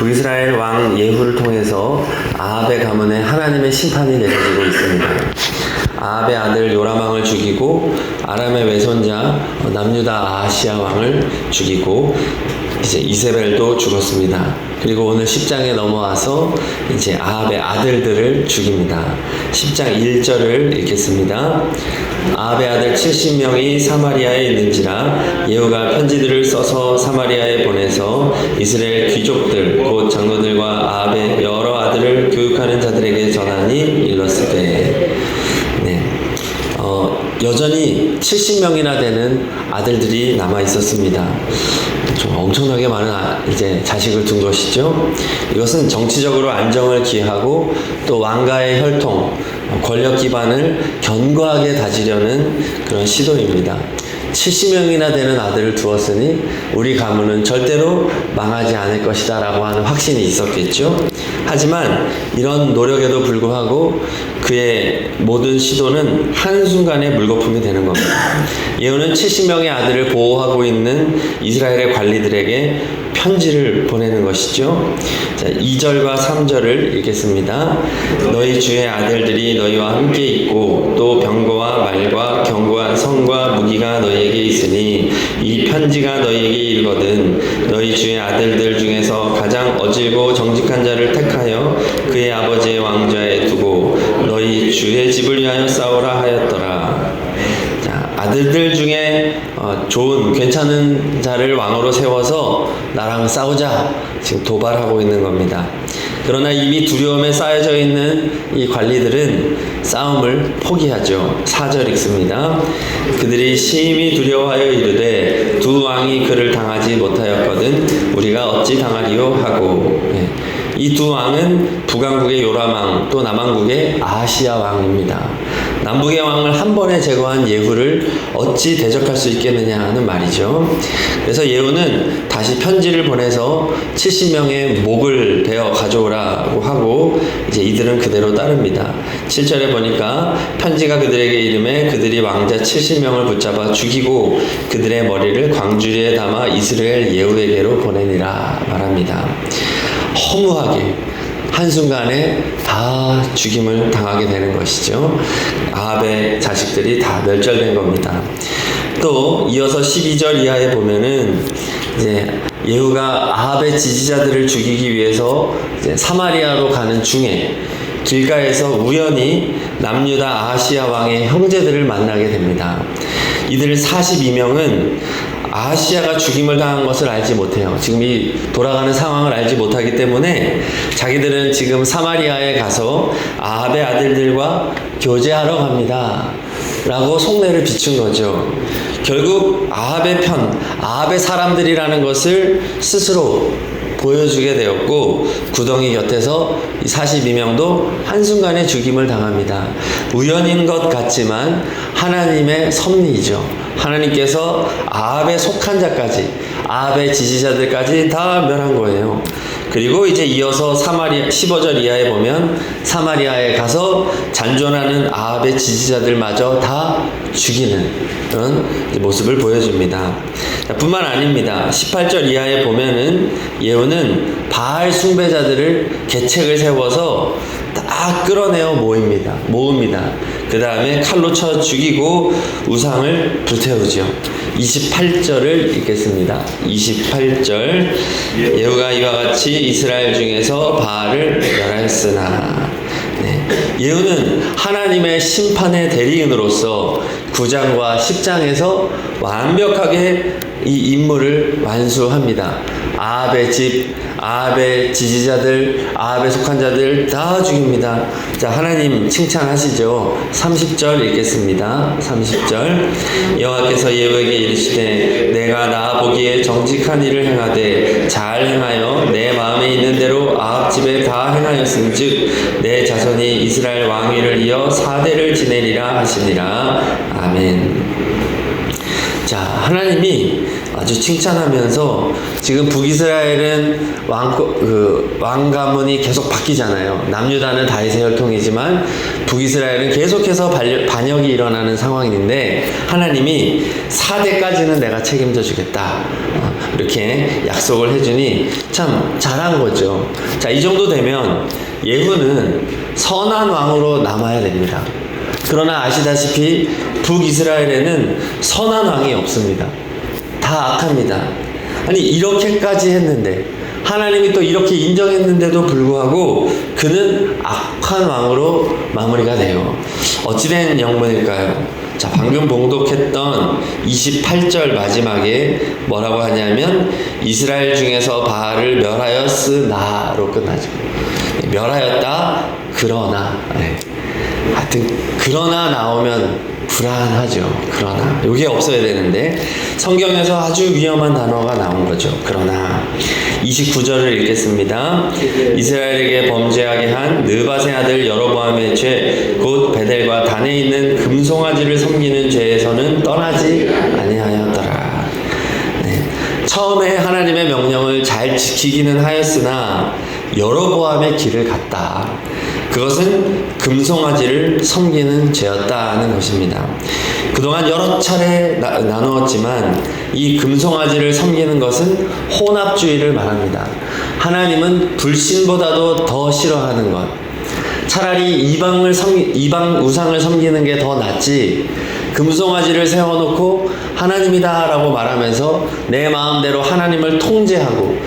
북이스라엘 왕 예후를 통해서 아합의 가문에 하나님의 심판이 내려지고 있습니다. 아합의 아들 요람 왕을 죽이고 아람의 외손자 남유다 아하시아 왕을 죽이고 이제 이세벨도 죽었습니다. 그리고 오늘 10장에 넘어와서 이제 아합의 아들들을 죽입니다. 10장 1절을 읽겠습니다. 아합의 아들 70명이 사마리아에 있는지라 예후가 편지들을 써서 사마리아에 보내서 이스라엘 귀족들 곧 장로들과 아합의 여러 아들을 교육하는 자들에게 전하니 일렀으되 여전히 70명이나 되는 아들들이 남아 있었습니다. 좀 엄청나게 많은 이제 자식을 둔 것이죠. 이것은 정치적으로 안정을 기하고 또 왕가의 혈통, 권력 기반을 견고하게 다지려는 그런 시도입니다. 70명이나 되는 아들을 두었으니 우리 가문은 절대로 망하지 않을 것이다 라고 하는 확신이 있었겠죠. 하지만 이런 노력에도 불구하고 그의 모든 시도는 한순간에 물거품이 되는 겁니다. 예후는 70명의 아들을 보호하고 있는 이스라엘의 관리들에게 편지를 보내는 것이죠. 자, 2절과 3절을 읽겠습니다. 너희 주의 아들들이 너희와 함께 있고 또 병거와 말과 견고한 성과 무기가 너희에게 있으니 이 편지가 너희에게 이르거든 너희 주의 아들들 중에서 가장 어질고 정직한 자를 택하여 그의 아버지의 왕좌에 두고 너희 주의 집을 위하여 싸우라 하였더라. 아들들 중에 좋은 괜찮은 자를 왕으로 세워서 나랑 싸우자 지금 도발하고 있는 겁니다. 그러나 이미 두려움에 쌓여져 있는 이 관리들은 싸움을 포기하죠. 4절 읽습니다. 그들이 심히 두려워하여 이르되 두 왕이 그를 당하지 못하였거든 우리가 어찌 당하리요 하고 이 두 왕은 북왕국의 요람 왕 또 남왕국의 아하시아 왕입니다. 남북의 왕을 한 번에 제거한 예후를 어찌 대적할 수 있겠느냐 하는 말이죠. 그래서 예후는 다시 편지를 보내서 70명의 목을 베어 가져오라고 하고 이제 이들은 그대로 따릅니다. 7절에 보니까 편지가 그들에게 이름에 그들이 왕자 70명을 붙잡아 죽이고 그들의 머리를 광주리에 담아 이스라엘 예후에게로 보내니라 말합니다. 허무하게 한순간에 다 죽임을 당하게 되는 것이죠. 아합의 자식들이 다 멸절된 겁니다. 또 이어서 12절 이하에 보면은 이제 예후가 아합의 지지자들을 죽이기 위해서 이제 사마리아로 가는 중에 길가에서 우연히 남유다 아하시아 왕의 형제들을 만나게 됩니다. 이들 42명은 아하시아가 죽임을 당한 것을 알지 못해요. 지금 이 돌아가는 상황을 알지 못하기 때문에 자기들은 지금 사마리아에 가서 아합의 아들들과 교제하러 갑니다 라고 속내를 비춘 거죠. 결국 아합의 편, 아합의 사람들이라는 것을 스스로 보여주게 되었고 구덩이 곁에서 이 42명도 한순간에 죽임을 당합니다. 우연인 것 같지만 하나님의 섭리이죠. 하나님께서 아합에 속한 자까지 아합의 지지자들까지 다 멸한 거예요. 그리고 이제 이어서 15절 이하에 보면 사마리아에 가서 잔존하는 아합의 지지자들마저 다 죽이는 그런 모습을 보여줍니다. 뿐만 아닙니다. 18절 이하에 보면은 예후는 바알 숭배자들을 계책을 세워서 다 끌어내어 모읍니다. 그 다음에 칼로 쳐 죽이고 우상을 불태우죠. 28절을 읽겠습니다. 28절 예후가 이와 같이 이스라엘 중에서 바알을 멸하였으나 예후는 하나님의 심판의 대리인으로서 9장과 10장에서 완벽하게 이 임무를 완수합니다. 아합의 집, 아합의 지지자들, 아합에 속한 자들 다 죽입니다. 자, 하나님 칭찬하시죠. 30절 읽겠습니다. 30절 여호와께서 예후에게 이르시되 내가 나 보기에 정직한 일을 행하되 잘 행하여 내 마음에 있는 대로 아합 집에 다 행하였은즉 내 자손이 이스라엘 왕위를 이어 4대를 지내리라 하시니라. 아멘. 자, 하나님이 아주 칭찬하면서 지금 북이스라엘은 왕 가문이 계속 바뀌잖아요. 남유다는 다윗의 혈통이지만 북이스라엘은 계속해서 반역이 일어나는 상황인데 하나님이 4대까지는 내가 책임져 주겠다. 이렇게 약속을 해주니 참 잘한 거죠. 자, 이 정도 되면 예후는 선한 왕으로 남아야 됩니다. 그러나 아시다시피 북이스라엘에는 선한 왕이 없습니다. 다 악합니다. 아니, 이렇게까지 했는데, 하나님이 또 이렇게 인정했는데도 불구하고 그는 악한 왕으로 마무리가 돼요. 어찌된 영문일까요? 자, 방금 봉독했던 28절 마지막에 뭐라고 하냐면 이스라엘 중에서 바알을 멸하였으나로 끝나죠. 멸하였다, 그러나. 네. 하여튼 그러나 나오면 불안하죠. 그러나 이게 없어야 되는데 성경에서 아주 위험한 단어가 나온 거죠. 그러나 29절을 읽겠습니다. 이스라엘에게 범죄하게 한 느밧의 아들 여로보암의 죄 곧 베델과 단에 있는 금송아지를 섬기는 죄에서는 떠나지 아니하였더라. 네. 처음에 하나님의 명령을 잘 지키기는 하였으나 여로보암의 길을 갔다. 그것은 금송아지를 섬기는 죄였다는 것입니다. 그동안 여러 차례 나누었지만 이 금송아지를 섬기는 것은 혼합주의를 말합니다. 하나님은 불신보다도 더 싫어하는 것. 차라리 이방 우상을 섬기는 게 더 낫지, 금송아지를 세워놓고 하나님이다 라고 말하면서 내 마음대로 하나님을 통제하고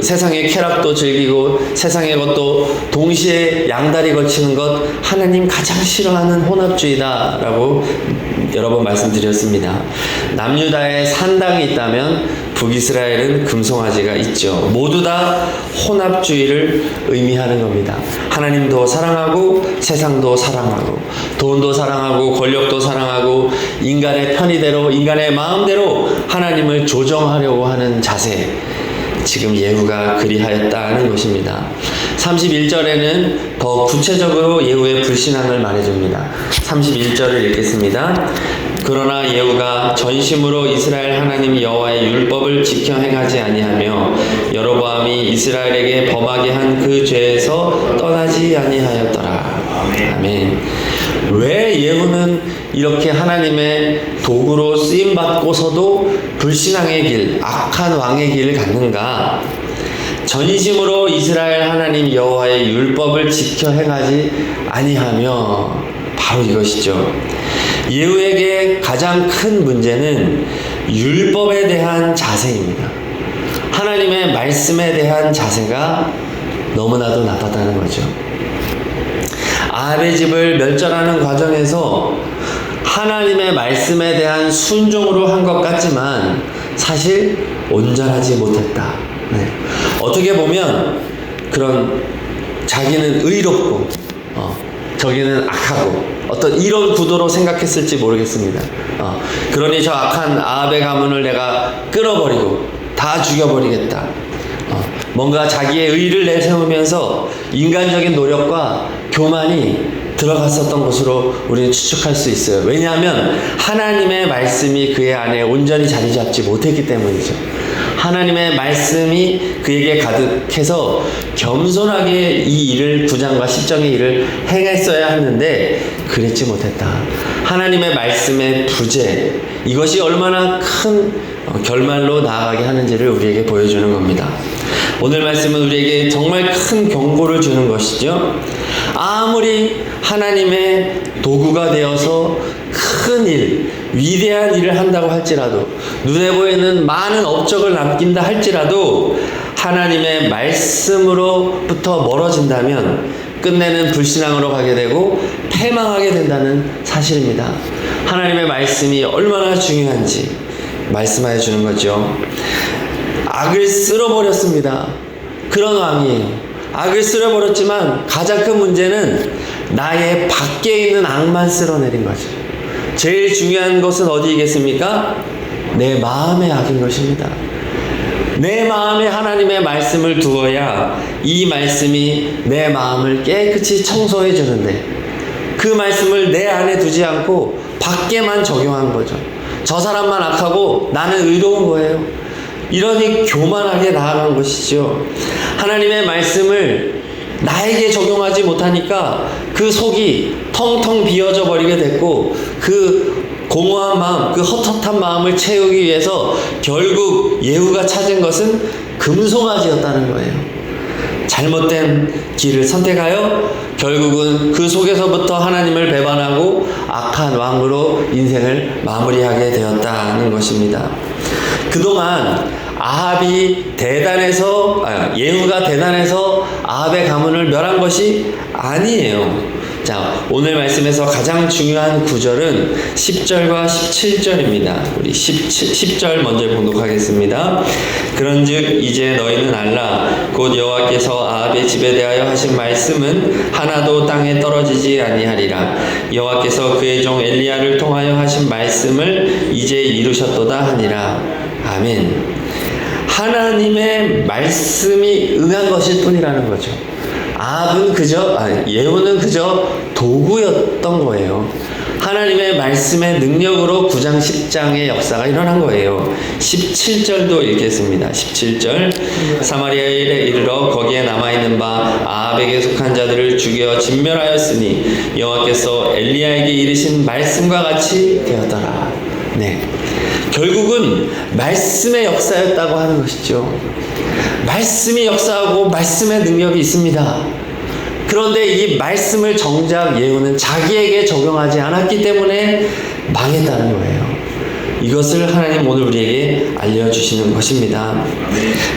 세상의 쾌락도 즐기고 세상의 것도 동시에 양다리 걸치는 것, 하나님 가장 싫어하는 혼합주의다 라고 여러 번 말씀드렸습니다. 남유다에 산당이 있다면 북이스라엘은 금송아지가 있죠. 모두 다 혼합주의를 의미하는 겁니다. 하나님도 사랑하고 세상도 사랑하고 돈도 사랑하고 권력도 사랑하고 인간의 편의대로 인간의 마음대로 하나님을 조정하려고 하는 자세, 지금 예후가 그리하였다는 것입니다. 31절에는 더 구체적으로 예후의 불신앙을 말해줍니다. 31절을 읽겠습니다. 그러나 예후가 전심으로 이스라엘 하나님 여호와의 율법을 지켜 행하지 아니하며 여로보암이 이스라엘에게 범하게 한 그 죄에서 떠나지 아니하였더라. 아멘. 왜 예후는 이렇게 하나님의 도구로 쓰임받고서도 불신앙의 길, 악한 왕의 길을 갔는가? 전심으로 이스라엘 하나님 여호와의 율법을 지켜 행하지 아니하며, 바로 이것이죠. 예후에게 가장 큰 문제는 율법에 대한 자세입니다. 하나님의 말씀에 대한 자세가 너무나도 나빴다는 거죠. 아합의 집을 멸절하는 과정에서 하나님의 말씀에 대한 순종으로 한 것 같지만 사실 온전하지 못했다. 네. 어떻게 보면 그런 자기는 의롭고 저기는 악하고 어떤 이런 구도로 생각했을지 모르겠습니다. 그러니 저 악한 아합의 가문을 내가 끌어버리고 다 죽여버리겠다. 뭔가 자기의 의를 내세우면서 인간적인 노력과 교만이 들어갔었던 것으로 우리는 추측할 수 있어요. 왜냐하면 하나님의 말씀이 그의 안에 온전히 자리 잡지 못했기 때문이죠. 하나님의 말씀이 그에게 가득해서 겸손하게 이 일을, 9장과 10장의 일을 행했어야 하는데 그랬지 못했다. 하나님의 말씀의 부재, 이것이 얼마나 큰 결말로 나아가게 하는지를 우리에게 보여주는 겁니다. 오늘 말씀은 우리에게 정말 큰 경고를 주는 것이죠. 아무리 하나님의 도구가 되어서 큰 일, 위대한 일을 한다고 할지라도, 눈에 보이는 많은 업적을 남긴다 할지라도 하나님의 말씀으로부터 멀어진다면 끝내는 불신앙으로 가게 되고 패망하게 된다는 사실입니다. 하나님의 말씀이 얼마나 중요한지 말씀하여 주는 거죠. 악을 쓸어버렸습니다. 그런 왕이에요. 악을 쓸어버렸지만 가장 큰 문제는 나의 밖에 있는 악만 쓸어내린 거죠. 제일 중요한 것은 어디이겠습니까? 내 마음의 악인 것입니다. 내 마음에 하나님의 말씀을 두어야 이 말씀이 내 마음을 깨끗이 청소해 주는데, 그 말씀을 내 안에 두지 않고 밖에만 적용한 거죠. 저 사람만 악하고 나는 의로운 거예요. 이러니 교만하게 나아간 것이죠. 하나님의 말씀을 나에게 적용하지 못하니까 그 속이 텅텅 비어져 버리게 됐고 그 공허한 마음, 그 헛헛한 마음을 채우기 위해서 결국 예후가 찾은 것은 금송아지였다는 거예요. 잘못된 길을 선택하여 결국은 그 속에서부터 하나님을 배반하고 악한 왕으로 인생을 마무리하게 되었다는 것입니다. 그동안 아합이 예후가 대단해서 아합의 가문을 멸한 것이 아니에요. 자, 오늘 말씀에서 가장 중요한 구절은 10절과 17절입니다. 우리 10절 먼저 봉독하겠습니다. 그런즉 이제 너희는 알라. 곧 여호와께서 아합의 집에 대하여 하신 말씀은 하나도 땅에 떨어지지 아니하리라. 여호와께서 그의 종 엘리야를 통하여 하신 말씀을 이제 이루셨도다 하니라. 아멘. 하나님의 말씀이 응한 것일 뿐이라는 거죠. 예후는 그저 도구였던 거예요. 하나님의 말씀의 능력으로 9장 10장의 역사가 일어난 거예요. 17절도 읽겠습니다. 17절. 사마리아에 이르러 거기에 남아있는 바 아합에게 속한 자들을 죽여 진멸하였으니 여호와께서 엘리야에게 이르신 말씀과 같이 되었더라. 네. 결국은 말씀의 역사였다고 하는 것이죠. 말씀이 역사하고 말씀의 능력이 있습니다. 그런데 이 말씀을 정작 예후는 자기에게 적용하지 않았기 때문에 망했다는 거예요. 이것을 하나님 오늘 우리에게 알려주시는 것입니다.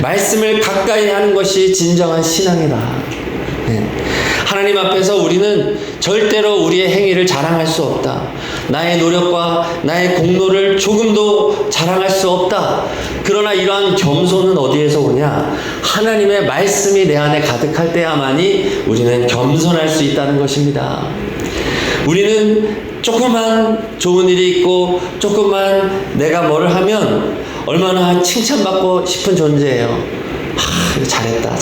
말씀을 가까이 하는 것이 진정한 신앙이다. 네. 하나님 앞에서 우리는 절대로 우리의 행위를 자랑할 수 없다. 나의 노력과 나의 공로를 조금도 자랑할 수 없다. 그러나 이러한 겸손은 어디에서 오냐? 하나님의 말씀이 내 안에 가득할 때야만이 우리는 겸손할 수 있다는 것입니다. 우리는 조금만 좋은 일이 있고 조금만 내가 뭐를 하면 얼마나 칭찬받고 싶은 존재예요. 잘했다.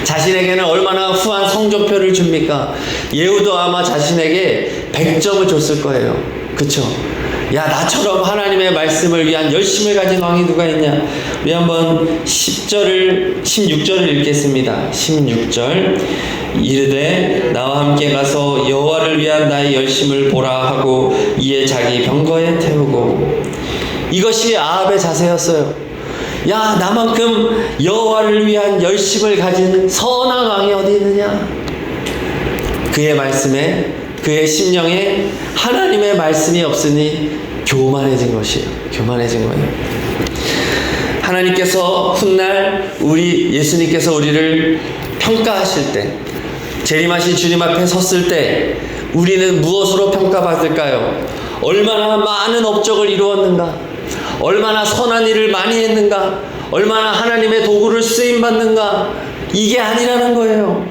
자신에게는 얼마나 후한 성적표를 줍니까? 예후도 아마 자신에게 100점을 줬을 거예요. 그쵸? 야, 나처럼 하나님의 말씀을 위한 열심을 가진 왕이 누가 있냐? 우리 한번 16절을 읽겠습니다. 16절. 이르되 나와 함께 가서 여호와를 위한 나의 열심을 보라 하고 이에 자기 병거에 태우고. 이것이 아합의 자세였어요. 야, 나만큼 여호와를 위한 열심을 가진 선한 왕이 어디 있느냐? 그의 말씀에, 그의 심령에 하나님의 말씀이 없으니 교만해진 것이에요. 교만해진 거예요. 하나님께서 훗날 예수님께서 우리를 평가하실 때, 재림하신 주님 앞에 섰을 때 우리는 무엇으로 평가받을까요? 얼마나 많은 업적을 이루었는가? 얼마나 선한 일을 많이 했는가? 얼마나 하나님의 도구를 쓰임받는가? 이게 아니라는 거예요.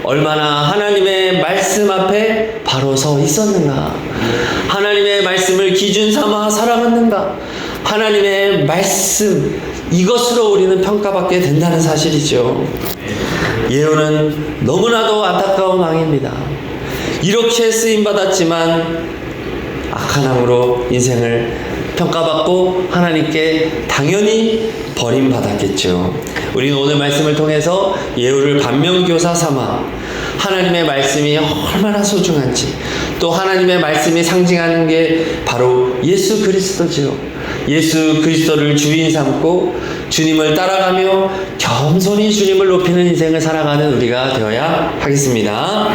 얼마나 하나님의 말씀 앞에 바로 서 있었는가? 하나님의 말씀을 기준 삼아 살아갔는가? 하나님의 말씀, 이것으로 우리는 평가받게 된다는 사실이죠. 예후는 너무나도 안타까운 왕입니다. 이렇게 쓰임받았지만 악한 왕으로 인생을 평가받고 하나님께 당연히 버림받았겠죠. 우리는 오늘 말씀을 통해서 예후를 반면교사 삼아 하나님의 말씀이 얼마나 소중한지, 또 하나님의 말씀이 상징하는 게 바로 예수 그리스도죠. 예수 그리스도를 주인 삼고 주님을 따라가며 겸손히 주님을 높이는 인생을 살아가는 우리가 되어야 하겠습니다.